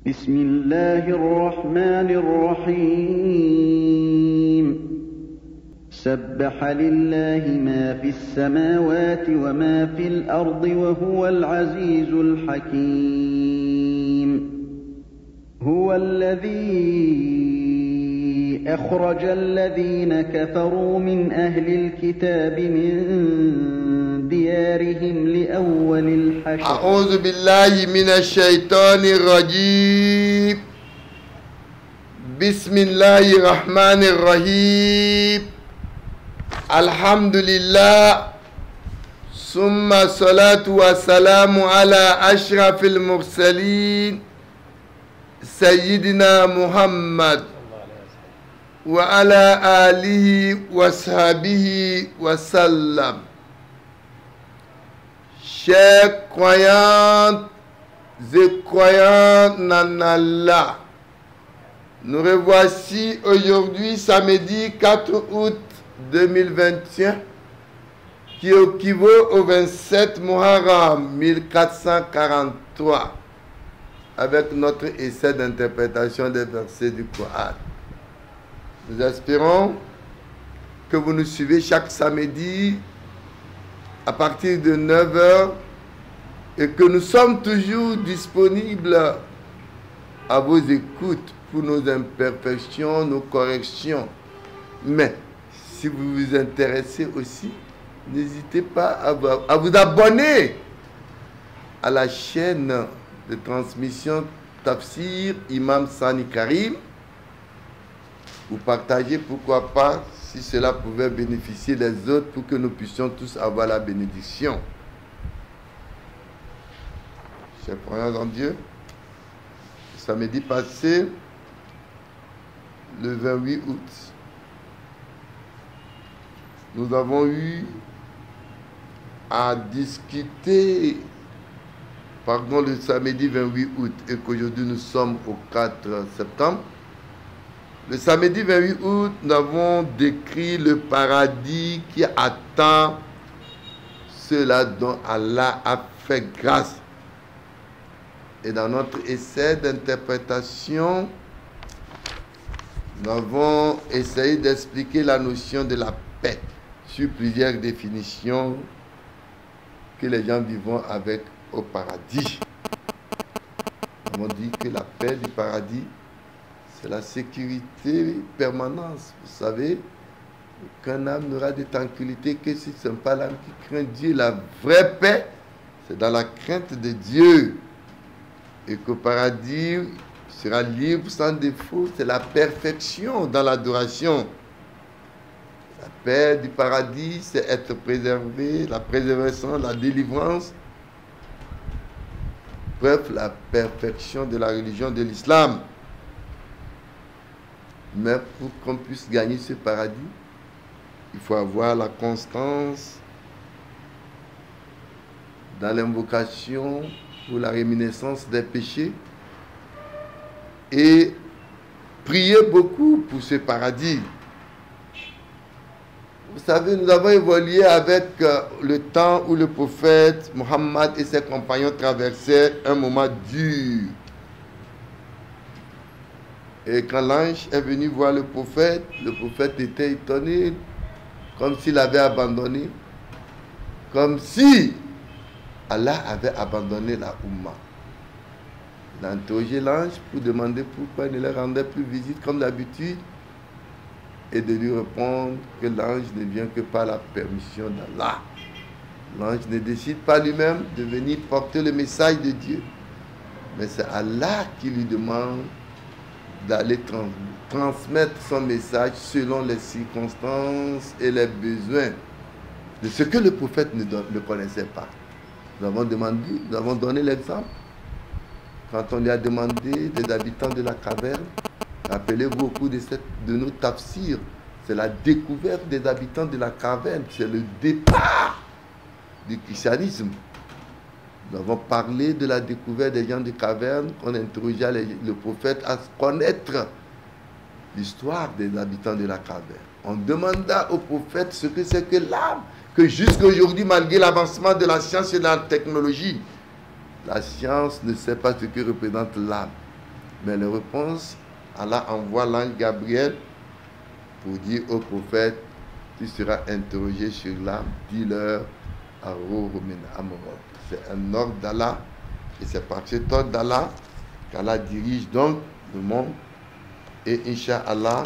بسم الله الرحمن الرحيم سبح لله ما في السماوات وما في الأرض وهو العزيز الحكيم هو الذي أخرج الذين كفروا من أهل الكتاب من ديارهم لأول الحشر أعوذ بالله من الشيطان الرجيم بسم الله الرحمن الرحيم الحمد لله ثم الصلاة والسلام على أشرف المرسلين سيدنا محمد وعلى آله وصحبه وسلم. Chers croyantes et croyants en Allah, nous revoici aujourd'hui samedi 4 août 2021 qui équivaut au 27 Muharram 1443 avec notre essai d'interprétation des versets du Coran. Nous espérons que vous nous suivez chaque samedi à partir de 9h et que nous sommes toujours disponibles à vos écoutes pour nos imperfections, nos corrections. Mais si vous vous intéressez aussi, n'hésitez pas à vous abonner à la chaîne de transmission Tafsir Imam Sani Karim. Vous partagez, pourquoi pas, si cela pouvait bénéficier des autres pour que nous puissions tous avoir la bénédiction. Chers croyants en Dieu, samedi passé, le 28 août, nous avons eu à discuter, le samedi 28 août et qu'aujourd'hui nous sommes au 4 septembre. Le samedi 28 août, nous avons décrit le paradis qui attend ceux-là dont Allah a fait grâce. Et dans notre essai d'interprétation, nous avons essayé d'expliquer la notion de la paix sur plusieurs définitions que les gens vivent avec au paradis. Nous avons dit que la paix du paradis, c'est la sécurité permanente. Vous savez, aucun âme n'aura de tranquillité que si ce n'est pas l'âme qui craint Dieu. La vraie paix, c'est dans la crainte de Dieu. Et qu'au paradis sera libre sans défaut. C'est la perfection dans l'adoration. La paix du paradis, c'est être préservé, la préservation, la délivrance. Bref, la perfection de la religion de l'islam. Mais pour qu'on puisse gagner ce paradis, il faut avoir la constance dans l'invocation pour la réminiscence des péchés et prier beaucoup pour ce paradis. Vous savez, nous avons évolué avec le temps où le prophète Mohammed et ses compagnons traversaient un moment dur. Et quand l'ange est venu voir le prophète était étonné, comme s'il avait abandonné, comme si Allah avait abandonné la Oumma. Il a interrogé l'ange pour demander pourquoi il ne leur rendait plus visite comme d'habitude et de lui répondre que l'ange ne vient que par la permission d'Allah. L'ange ne décide pas lui-même de venir porter le message de Dieu, mais c'est Allah qui lui demande d'aller transmettre son message selon les circonstances et les besoins de ce que le prophète ne connaissait pas. Nous avons donné l'exemple. Quand on lui a demandé des habitants de la caverne, rappelez-vous au cours de nos tafsirs, c'est la découverte des habitants de la caverne, c'est le départ du christianisme. Nous avons parlé de la découverte des gens de caverne, qu'on interrogea le prophète à connaître l'histoire des habitants de la caverne. On demanda au prophète ce que c'est que l'âme, que jusqu'à aujourd'hui, malgré l'avancement de la science et de la technologie, la science ne sait pas ce que représente l'âme. Mais la réponse, Allah envoie l'ange Gabriel pour dire au prophète, tu seras interrogé sur l'âme, dis-leur, c'est un ordre d'Allah, et c'est par cet ordre d'Allah qu'Allah dirige donc le monde. Et Inch'Allah,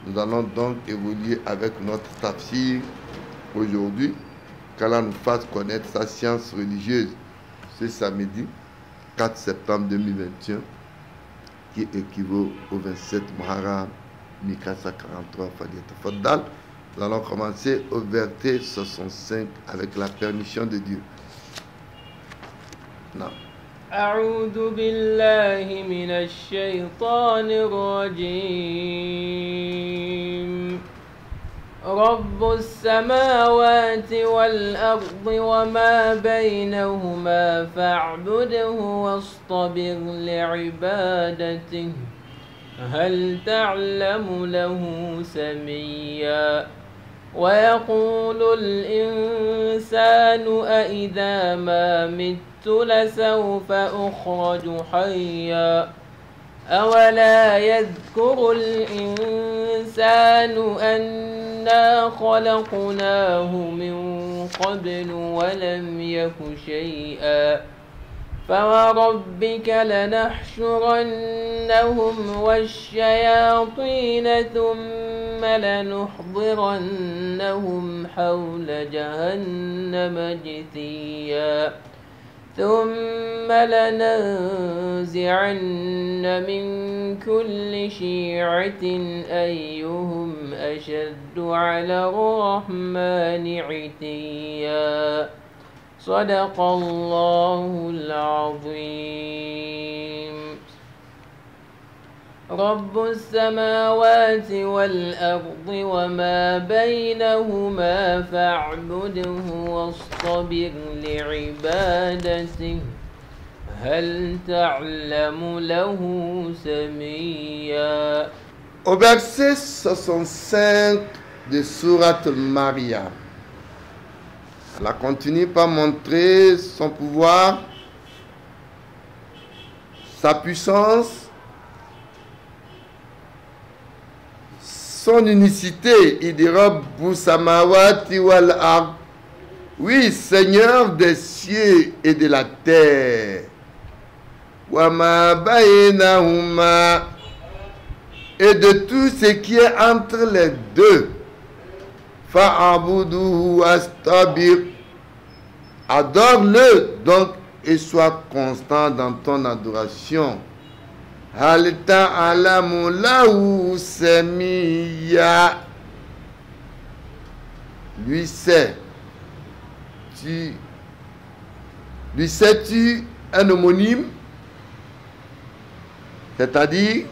nous allons donc évoluer avec notre tafsir aujourd'hui, qu'Allah nous fasse connaître sa science religieuse ce samedi 4 septembre 2021, qui équivaut au 27 Muharram 1443 Fadiyat Faddal. Nous allons commencer au verset 65 avec la permission de Dieu. Non. أعوذ بالله من الشيطان الرجيم رب السماوات والأرض وما بينهما فاعبده واصطبر لعبادته هل تعلم له سميا ويقول الإنسان أإذا ما مت لسوف أخرج حيا أولا يذكر الإنسان أنا خلقناه من قبل ولم يك شيئا فوربك لنحشرنهم والشياطين ثم لنحضرنهم حول جهنم جثيا ثم لننزعن من كل شيعة أيهم أشد على الرحمن عتيا صدق الله العظيم رب السماوات والأرض وما بينهما فاعبده واصطبر لعبادته هل تعلم له سميا. Au verset 65 de Sourate Maryam, Allah continue par montrer son pouvoir, sa puissance, son unicité. Il dira Rabbu samawati wal ard. Oui, Seigneur des cieux et de la terre. Wa ma bainahuma, et de tout ce qui est entre les deux. Fa'abuduhu wastabir. Adore-le donc et sois constant dans ton adoration. Hal ta'alamu lahu samiyya. Lui sais-tu un homonyme, c'est-à-dire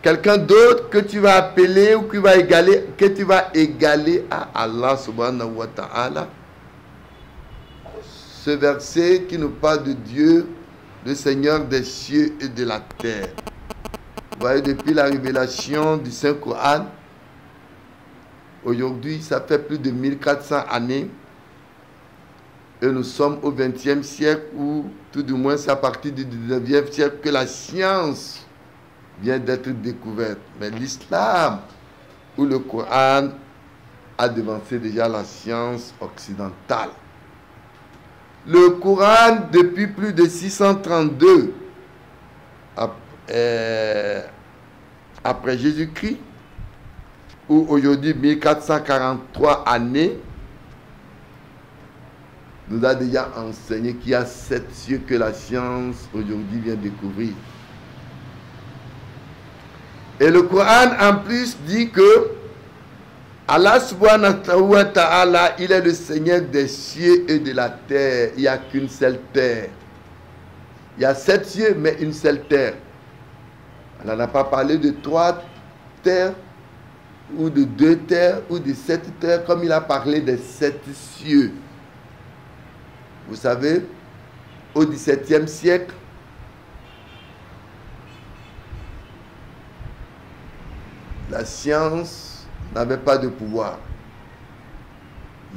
quelqu'un d'autre que tu vas appeler ou que tu vas égaler à Allah subhanahu wa ta'ala. Ce verset qui nous parle de Dieu, le Seigneur des cieux et de la terre. Vous voyez, depuis la révélation du Saint-Coran, aujourd'hui, ça fait plus de 1400 années, et nous sommes au XXe siècle, ou tout du moins c'est à partir du XIXe siècle que la science vient d'être découverte. Mais l'islam ou le Coran a devancé déjà la science occidentale. Le Coran, depuis plus de 632 après Jésus-Christ, ou aujourd'hui 1443 années, nous a déjà enseigné qu'il y a 7 cieux que la science aujourd'hui vient découvrir. Et le Coran en plus dit que Allah subhanahu wa ta'ala, il est le Seigneur des cieux et de la terre. Il n'y a qu'une seule terre. Il y a 7 cieux, mais une seule terre. Allah n'a pas parlé de 3 terres, ou de 2 terres, ou de 7 terres, comme il a parlé des 7 cieux. Vous savez, au XVIIe siècle, la science n'avait pas de pouvoir.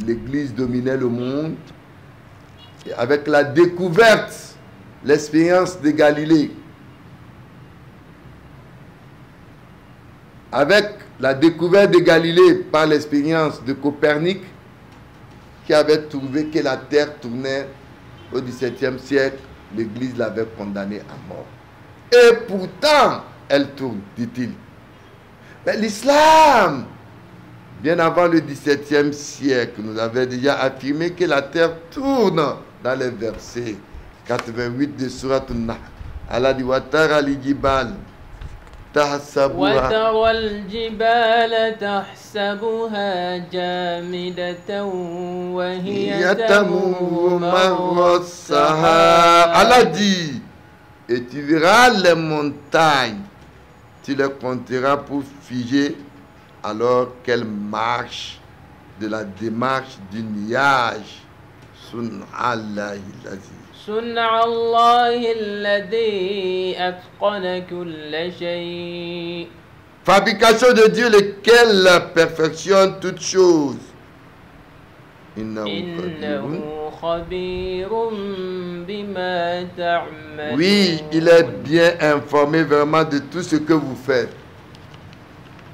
L'Église dominait le monde. Et avec la découverte, l'expérience de Galilée, avec la découverte de Galilée par l'expérience de Copernic, qui avait trouvé que la Terre tournait au XVIIe siècle, l'Église l'avait condamnée à mort. Et pourtant, elle tourne, dit-il. Mais l'islam, bien avant le XVIIe siècle, nous avait déjà affirmé que la Terre tourne dans les versets 88 de Surat An-Nahl. Allah dit Watara al-jibal tahsabuha وترى الجبال تحسبها جامدة وهي تمر مر السحاب. Allah dit, et tu verras les montagnes, tu les compteras pour figer alors qu'elles marchent de la démarche du nuage. Sun'Allahi l'azim. صنع الله الذي أتقن كل شيء. Fabrication de Dieu, lequel perfectionne toutes choses. إنه خبير بما تعملون. Oui, il est bien informé vraiment de tout ce que vous faites.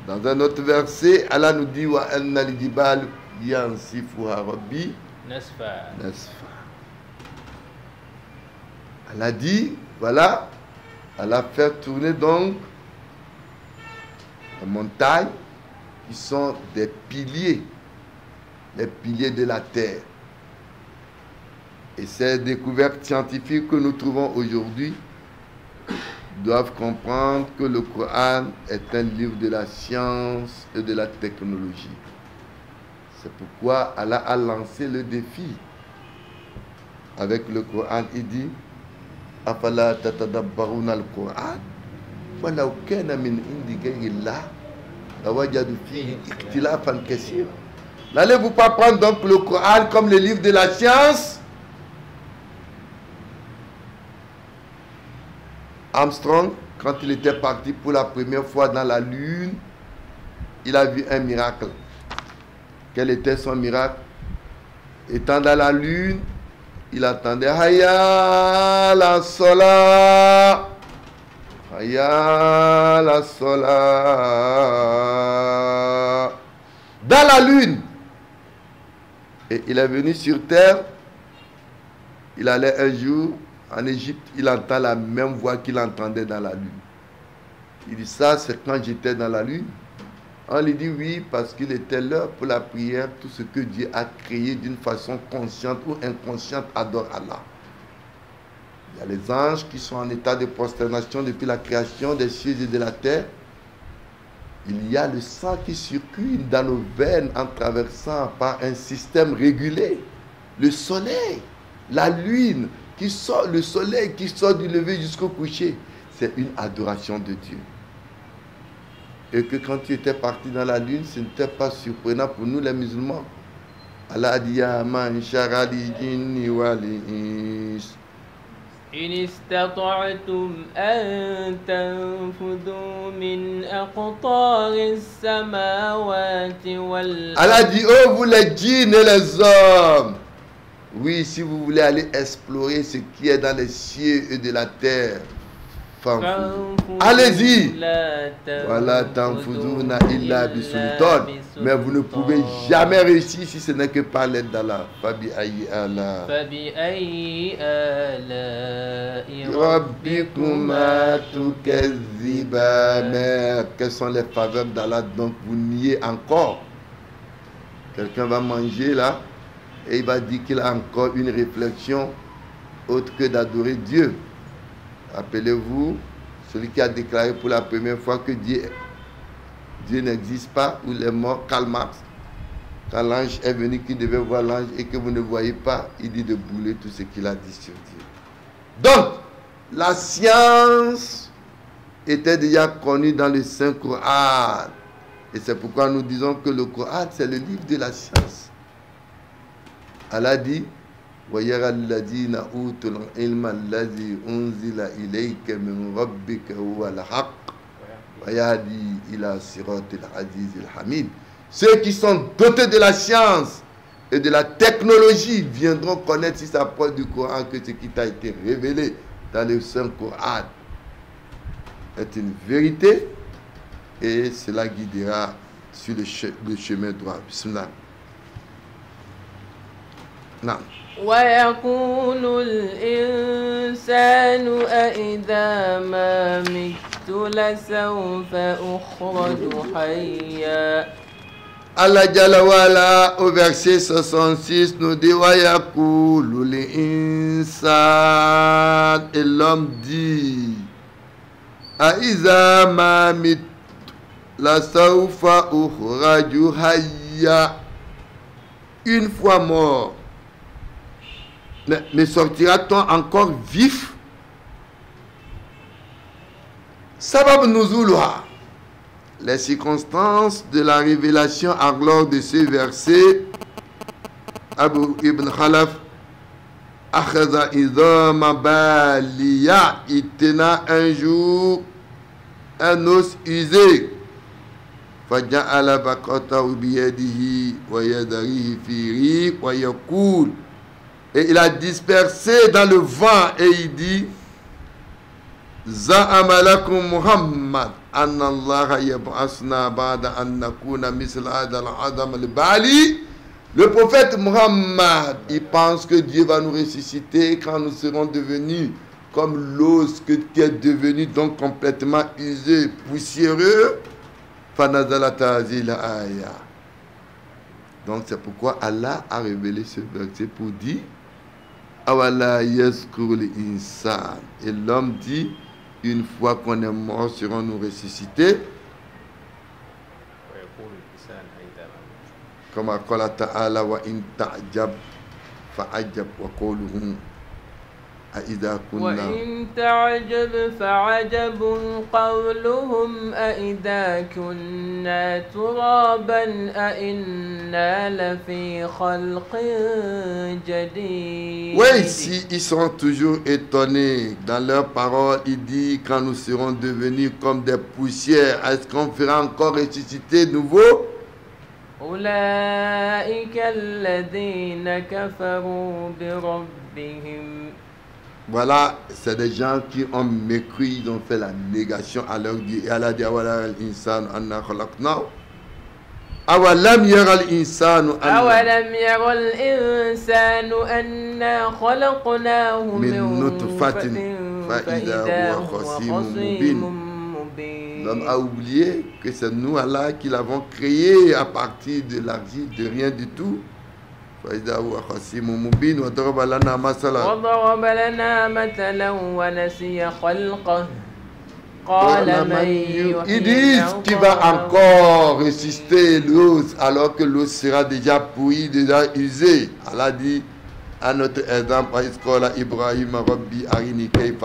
Dans un autre verset, Allah nous dit wa anna al-jibal yansifuha rabbi نسفا. nasfa. Allah dit, voilà, Allah fait tourner donc les montagnes qui sont des piliers, les piliers de la terre. Et ces découvertes scientifiques que nous trouvons aujourd'hui doivent comprendre que le Coran est un livre de la science et de la technologie. C'est pourquoi Allah a lancé le défi. Avec le Coran, il dit Afala tatadabbaruna al-Quran walau kana min indi ghayrillah lawajadu fihi ikhtilafan kaseera. N'allez-vous pas prendre donc le Coran comme le livre de la science? Armstrong, quand il était parti pour la première fois dans la Lune, il a vu un miracle. Quel était son miracle? Étant dans la Lune, il attendait Hayya la Sola, Hayya la Sola, dans la Lune. Et il est venu sur terre. Il allait un jour en Égypte, il entend la même voix qu'il entendait dans la Lune. Il dit ça, c'est quand j'étais dans la Lune. On lui dit oui, parce qu'il était l'heure pour la prière. Tout ce que Dieu a créé d'une façon consciente ou inconsciente adore Allah. Il y a les anges qui sont en état de prosternation depuis la création des cieux et de la terre. Il y a le sang qui circule dans nos veines en traversant par un système régulé. Le soleil, la lune, le soleil qui sort du lever jusqu'au coucher. C'est une adoration de Dieu. Et que quand tu étais parti dans la lune, ce n'était pas surprenant pour nous les musulmans. Allah a dit ya man sharali jinni wal ins. إن استطعتم أن تنفذوا من أقطار السماوات والأرض. Allah dit oh vous les djinns et les hommes. Oui, si vous voulez aller explorer ce qui est dans les cieux et de la terre. Allez-y. Voilà, tanfuzuna illa bisultan. Mais vous ne pouvez jamais réussir si ce n'est que par l'aide d'Allah. Fabi ayi ala. Fabi ayi ala. Rabbikuma tukaziba. Mais quelles sont les faveurs d'Allah donc vous niez encore? Quelqu'un va manger là et il va dire qu'il a encore une réflexion autre que d'adorer Dieu. Rappelez-vous, celui qui a déclaré pour la première fois que Dieu n'existe pas, ou les morts, Karl Marx, quand l'ange est venu, qui devait voir l'ange et que vous ne voyez pas, il dit de brûler tout ce qu'il a dit sur Dieu. Donc, la science était déjà connue dans le Saint-Coran. Et c'est pourquoi nous disons que le Coran, c'est le livre de la science. Allah dit وَيَرَى الَّذِينَ أُوتُوا الْعِلْمَ الَّذِي أُنزِلَ إِلَيْكَ مِنْ رَبِّكَ هُوَ الْحَقُّ وَيَهْدِي إِلَى صِرَاطِ الْعَزِيزِ الْحَمِيدِ. Ceux qui sont dotés de la science et de la technologie viendront connaître si ça parle du Coran que ce qui t'a été révélé dans le Saint-Coran est une vérité et cela guidera sur le chemin droit. Bismillah. Non. ويقول الإنسان أإذا ما مت لسوف أخرج حيا. Allah Jalla wala au verset 66 nous dit wa yaqulu l'insan, et l'homme dit aiza ma mit la sawfa ukhraju hayya, une fois mort mais sortira-t-on encore vif? Sabab nuzulha, les circonstances de la révélation à gloire de ce verset. Abu Ibn Khalaf akhadha idhama baliya, il tena un jour un os usé, faja'ala baqatahu biyadihi wa yadarihi fi ri wa yaqul, et il a dispersé dans le vent et il dit Za'ama lakum Muhammad anna Allah yab'asna ba'da an nakuna misl hadha al-adam al-bali. Le prophète Muhammad, il pense que Dieu va nous ressusciter quand nous serons devenus comme l'os qui est devenu donc complètement usé, poussiéreux. Fanazalat hazil aya. Donc c'est pourquoi Allah a révélé ce verset pour dire Awala yazkur l'insan. Et l'homme dit, une fois qu'on est mort, serons-nous ressuscités? Comme qala ta'ala wa in ta'jab fa'ajab wa qawluhum أإذا كنا وإن تعجب فعجب قولهم أإذا كنا ترابا أإنا لفي خلق جديد. Oui, si ils sont toujours étonnés dans leurs paroles, ils disent quand nous serons devenus comme des poussières, est-ce qu'on fera encore ressusciter nouveau? أولئك الذين كفروا بربهم. Voilà, c'est des gens qui ont mécru, ils ont fait la négation à leur Dieu. Et Allah dit Awala al-insan anna khalaqnahu. Awalam yara al-insanu anna khalaqnahu min nutfatin fa idha huwa khasimun mubin. L'homme a oublié que c'est nous, Allah, qui l'avons créé à partir de l'argile, de rien du tout. فإذا هو خصيم مبين وضرب لنا مثلا ونسي خلقه قال من ils disent tu vas encore ressusciter l'os alors que l'os sera déjà pourri, déjà usé. Allah dit à notre exemple وإذ قال إبراهيم ربي أرني كيف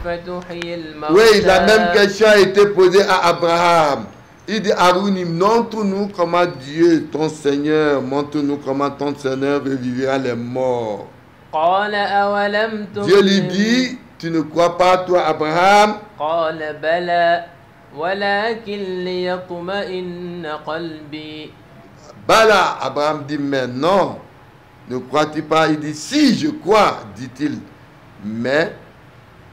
تحيي الموتى. Oui, la même question a été posée à Abraham. Il dit Harouni, montre-nous comment Dieu, ton Seigneur, montre-nous comment ton Seigneur revivra les morts. Dieu lui dit, tu ne crois pas toi Abraham? Bala, Abraham dit, mais non, ne crois-tu pas? Il dit, si, je crois, dit-il, mais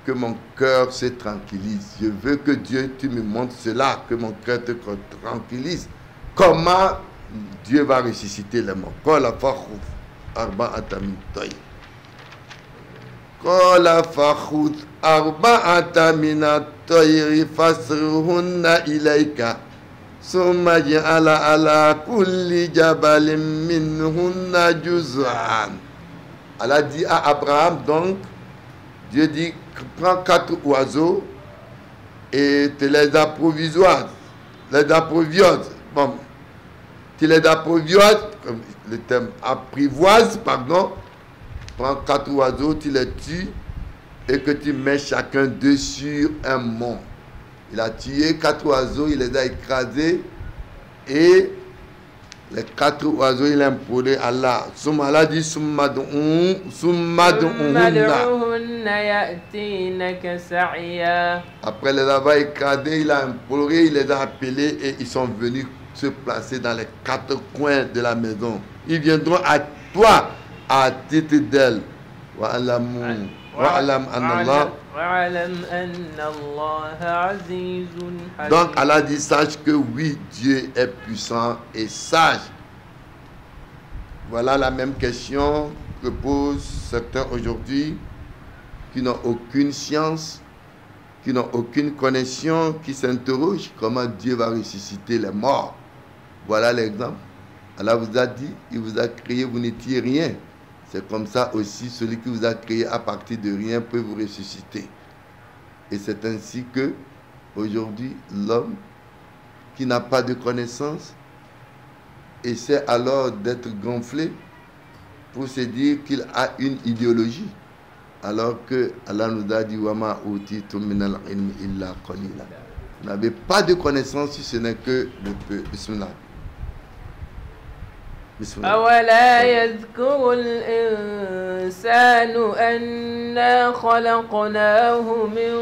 que mon cœur se tranquillise. Je veux que Dieu, tu me montres cela, que mon cœur te tranquillise. Comment Dieu va ressusciter les morts? Qala fakhudh arba'atan min tayr. Qala fakhudh arba'atan min at-tayr fasruhunna ilayka. Summa ja'ala ala kulli jabalin minhunna juz'an. Allah dit à Abraham, donc, Dieu dit, prends 4 oiseaux et tu les approvisionnes. Bon, tu les approvisionnes, comme le terme apprivoise, pardon. Prends 4 oiseaux, tu les tues et que tu mets chacun d'eux sur un mont. Il a tué 4 oiseaux, il les a écrasés et les 4 oiseaux, il a imploré Allah. Allah dit après les avoir écrasés, il a imploré, il les a appelés et ils sont venus se placer dans les 4 coins de la maison. Ils viendront à toi à titre d'elle. Wa alam واعلم أن الله عزيز حكيم. Donc Allah dit, sache que oui, Dieu est puissant et sage. Voilà la même question que posent certains aujourd'hui qui n'ont aucune science, qui n'ont aucune connexion, qui s'interrogent comment Dieu va ressusciter les morts. Voilà l'exemple. Allah vous a dit, il vous a créé, vous n'étiez rien. C'est comme ça aussi, celui qui vous a créé à partir de rien peut vous ressusciter. Et c'est ainsi que, aujourd'hui, l'homme qui n'a pas de connaissance essaie alors d'être gonflé pour se dire qu'il a une idéologie. Alors que Allah nous a dit, Wama utitum minal ilmi illa qalila. Vous n'avez pas de connaissance si ce n'est que le peu. Bismillah. أولا يذكر الإنسان أنا خلقناه من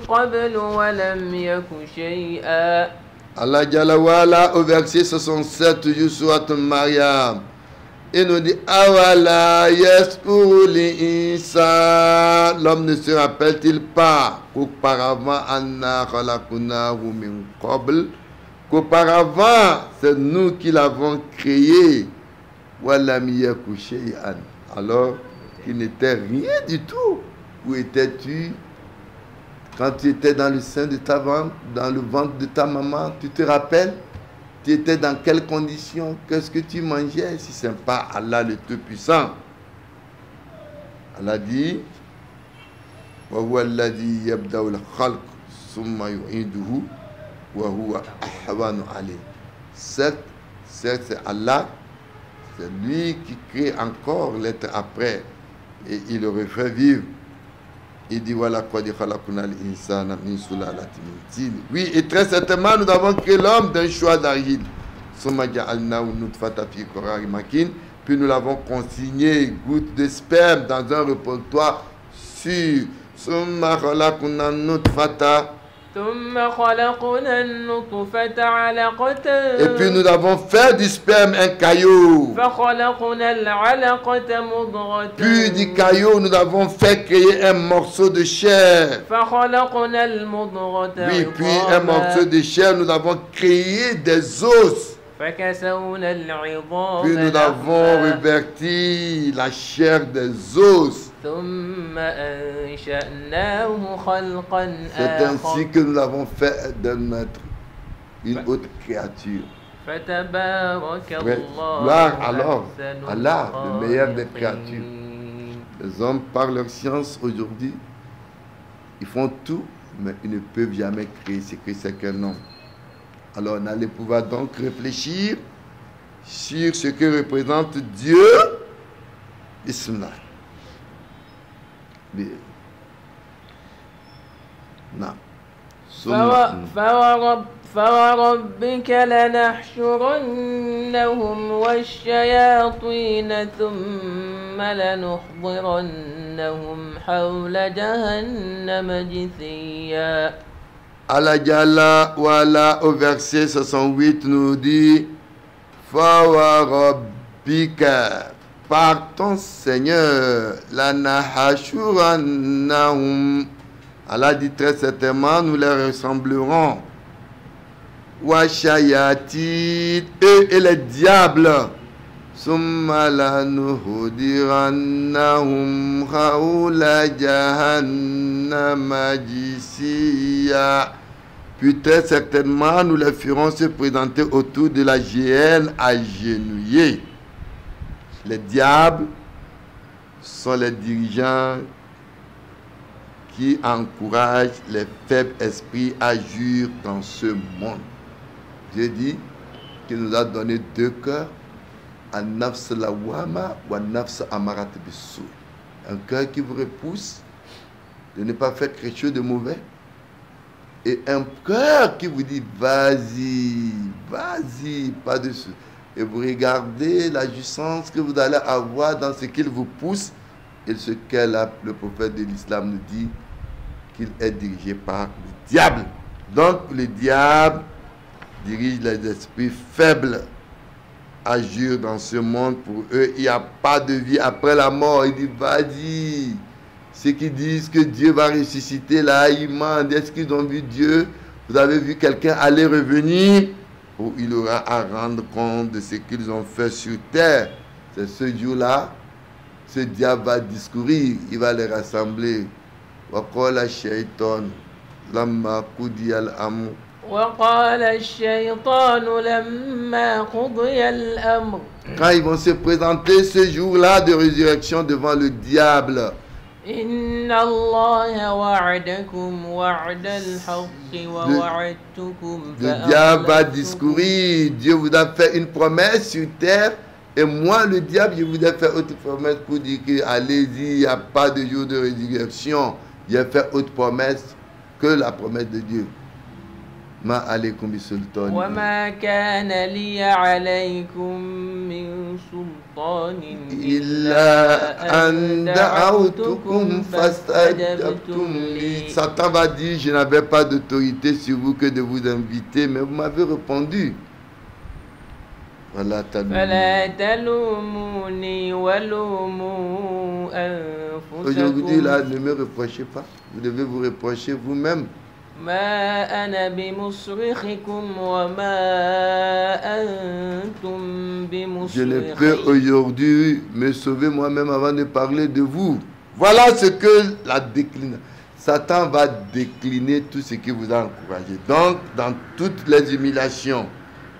قبل ولم يك شيئا. Allah Jalla wa'ala au verset 67 du Sourate Maryam, il nous dit Awala yaskuru insan. L'homme ne se rappelle-t-il pas qu'auparavant Anna khalaqnahu min qabl, qu'auparavant c'est nous qui l'avons créé, walam yaku shay'an, alors qu'il n'était rien du tout. Où étais-tu quand tu étais dans le sein de ta maman, dans le ventre de ta maman? Tu te rappelles? Tu étais dans quelles conditions? Qu'est-ce que tu mangeais si ce n'est pas Allah le Tout-Puissant? Allah dit wa huwa alladhi yabda'u al-khalq thumma yu'iduhu wa huwa ahwanu alayh. Certes, c'est Allah, c'est lui qui crée encore l'être après et il le refait vivre. Il dit voilà quoi dit khalaqnal insana min sulalatin min tin. Oui, et très certainement nous avons créé l'homme d'un choix d'argile. Summa ja'alnahu nutfatan fi qararin makin. Puis nous l'avons consigné goutte de sperme dans un reposoir sûr. Summa khalaqna nutfata. Et puis nous avons fait du sperme un caillot. Puis du caillot nous avons fait créer un morceau de chair. Oui, puis un morceau de chair nous avons créé des os. Puis nous avons revêti la chair des os. C'est ainsi que nous l'avons fait de notre une autre créature. Gloire alors Allah, le meilleur des créatures. Les hommes, par leur science aujourd'hui, ils font tout, mais ils ne peuvent jamais créer ce que c'est qu'un homme. Alors on allait pouvoir donc réfléchir sur ce que représente Dieu. Bismillah. نعم فوربك لنحشرنهم والشياطين ثم لنحضرنهم حول جهنم جثيا. Allah Jalla wa'ala au verset 68 nous dit Fawarabbika, par ton Seigneur, la nahashurannahum. Allah dit très certainement, nous les ressemblerons. Washayati, eux et les diables. Summa lanuhudirannahum khawla jahannama jisiya. Puis très certainement, nous les ferons se présenter autour de la géhenne agenouillée. Les diables sont les dirigeants qui encouragent les faibles esprits à agir dans ce monde. Dieu dit qu'il nous a donné deux cœurs, un nafs lawama ou un nafs amarat bisou. Un cœur qui vous repousse de ne pas faire quelque chose de mauvais, et un cœur qui vous dit vas-y, vas-y, pas dessus. Et vous regardez la jouissance que vous allez avoir dans ce qu'il vous pousse, et ce que le prophète de l'islam nous dit, qu'il est dirigé par le diable. Donc le diable dirige les esprits faibles à agir dans ce monde. Pour eux, il n'y a pas de vie après la mort. Il dit vas-y, ce ceux qui disent que Dieu va ressusciter là, ils demandent est-ce qu'ils ont vu Dieu? Vous avez vu quelqu'un aller revenir? Où il aura à rendre compte de ce qu'ils ont fait sur terre. C'est ce jour-là, ce diable va discourir, il va les rassembler. وقال الشيطان لما قضي الأمر وقال الشيطان لما قضي الأمر. Quand ils vont se présenter ce jour-là de résurrection devant le diable, إن الله وعدكم وعد الحق ووعدتكم le diable va فأخلفتكم. discourir. Dieu vous a fait une promesse sur terre. Et moi, le diable, je vous ai fait autre promesse pour dire que allez-y, il n'y a pas de jour de résurrection. J'ai fait autre promesse que la promesse de Dieu. Ma alaykum bisultan. وما كان لي عليكم من سلطان إلا أن دعوتكم فاستجبتم لي. Satan va dire, je n'avais pas d'autorité sur vous que de vous inviter, mais vous m'avez répondu. Voilà, فلا تلوموني ولوموا aujourd'hui, là, أنفسكم ne me reprochez pas. Vous devez vous reprocher vous-même. ما أنا بمصرخكم وما أنتم Je ne peux بمصرخي. aujourd'hui me sauver moi-même avant de parler de vous. Voilà ce que la décline. Satan va décliner tout ce qui vous a encouragé. Donc, dans toutes les humiliations,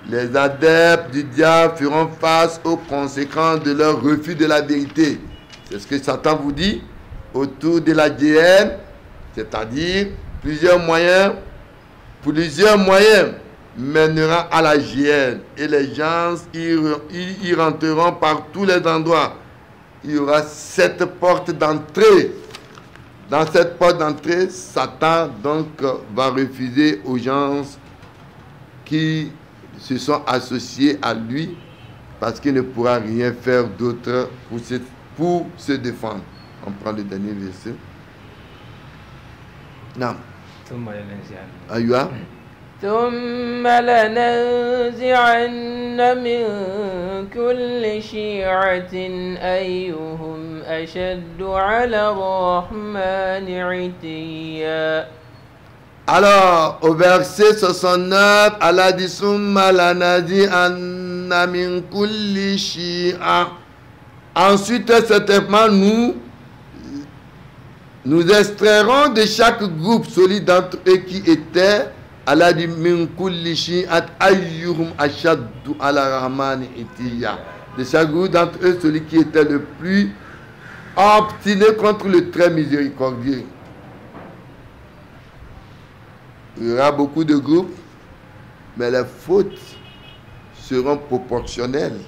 les adeptes du diable feront face aux conséquences de leur refus de la vérité. C'est ce que Satan vous dit autour de la géhenne, c'est-à-dire plusieurs moyens mèneront à la géhenne et les gens y rentreront par tous les endroits. Il y aura 7 portes d'entrée. Dans cette porte d'entrée, Satan donc va refuser aux gens qui se sont associés à lui parce qu'il ne pourra rien faire d'autre pour se défendre. On prend le dernier verset. Non. Aywa. ثم لننزعن من كل شيعة أيهم أشد على الرحمن عتيا. Alors, au verset 69, Allah dit Summa lananzi'anna min kulli shi'a. Ensuite, certainement, nous extrairons de chaque groupe celui d'entre eux qui était, Allah dit min kulli shi'at ayyuhum ashaddu ala rahmani itiya. De chaque groupe d'entre eux, celui qui était le plus obstiné contre le très miséricordieux. Il y aura beaucoup de groupes, mais les fautes seront proportionnelles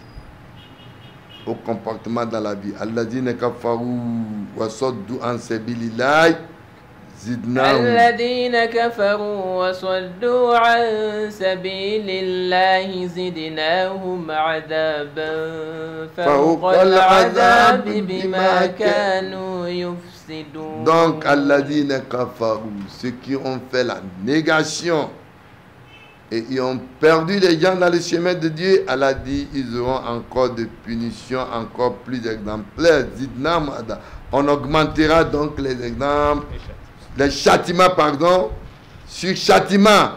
au comportement dans la vie. Alladhina kafaru wa saddu an sabilillahi zidnahum. الذين كفروا وصدوا عن سبيل الله زدناهم عذابا فوق العذاب بما كانوا يفسدون. Donc, alladhina kafaru, ceux qui ont fait la négation et ils ont perdu les gens dans le chemin de Dieu, Allah dit, ils auront encore de punitions encore plus exemplaires. Zidnahum, on augmentera donc les exemples, les châtiments, pardon, sur châtiment,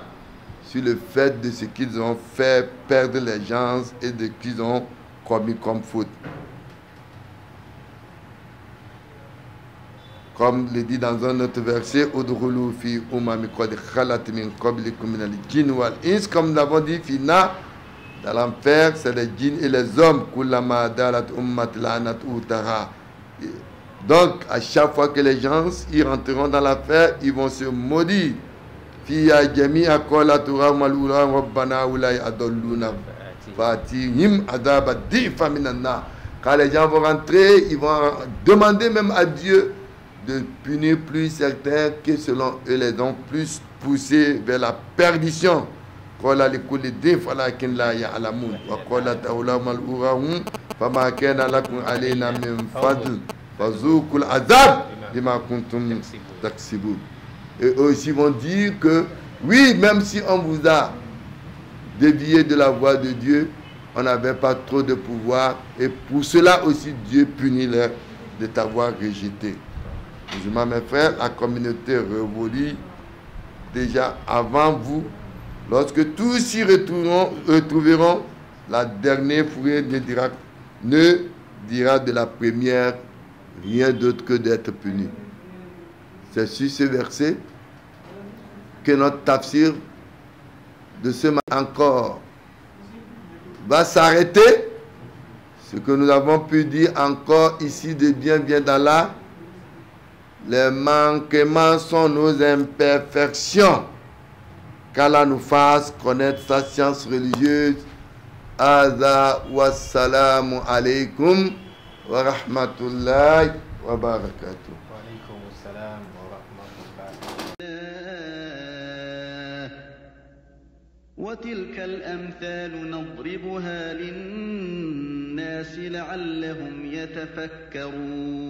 sur le fait de ce qu'ils ont fait perdre les gens et de ce qu'ils ont commis comme faute. Comme le dit dans un autre verset, Udkhulu fi umami qad khalat min qablikum min al-jinn wal ins, comme nous l'avons dit, fina, dans l'enfer, c'est les djinns et les hommes. Kullama dalat ummat lanat utaha. Donc, à chaque fois que les gens y rentreront dans l'affaire, ils vont se maudire. Fiya jami'a qalatura malula rabbana ulai adalluna fatihim adaba difa minanna. Quand les gens vont rentrer, ils vont demander même à Dieu de punir plus certains que selon eux les ont plus poussés vers la perdition. Qala likulli dif walakin la ya'lamun wa qala ta'ala mal'urahum fama kana lakum alayna min fadl fazuqul azab bima kuntum taksibun. Et eux aussi vont dire que oui, même si on vous a dévié de la voie de Dieu, on n'avait pas trop de pouvoir et pour cela aussi Dieu punit leur de t'avoir rejeté. Musulmans, mes frères, la communauté révolue déjà avant vous. Lorsque tous s'y retrouveront, la dernière fourrure ne dira de la première rien d'autre que d'être puni. C'est sur ce verset que notre tafsir de ce matin encore va s'arrêter. Ce que nous avons pu dire encore ici de bien d'Allah, les manquements sont nos imperfections. Qu'Allah nous fasse connaître sa science religieuse. Hadha wassalamu alaikum wa rahmatullahi wa barakatuh. Wa alaikum assalam wa rahmatullahi. وتلك الأمثال نضربها للناس لعلهم يتفكرون